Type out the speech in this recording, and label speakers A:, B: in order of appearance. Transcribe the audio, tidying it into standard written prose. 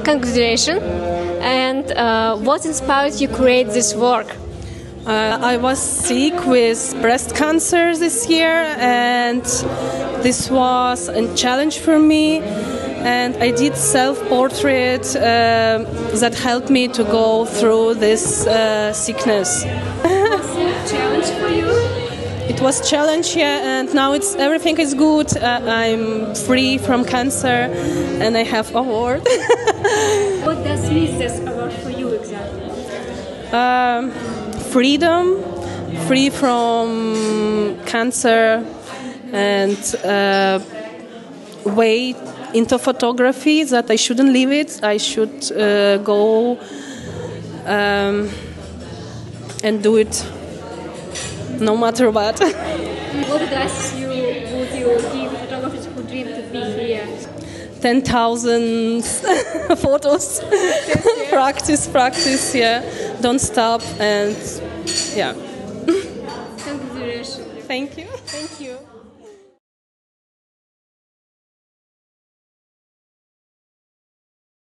A: Congratulations! And what inspired you to create this work?
B: I was sick with breast cancer this year, and this was a challenge for me. And I did self-portrait that helped me to go through this sickness.
A: Was it a challenge for you?
B: It was a challenge, yeah, and now everything is good. I'm free from cancer, and I have award.
A: What does mean this award for you exactly?
B: Freedom, free from cancer, and way into photography that I shouldn't leave it. I should go and do it no matter what.
A: What advice would you give photographers who dream to be here?
B: 10,000 photos. Practice, yeah. Don't stop, and yeah.
A: Congratulations.
B: Thank you.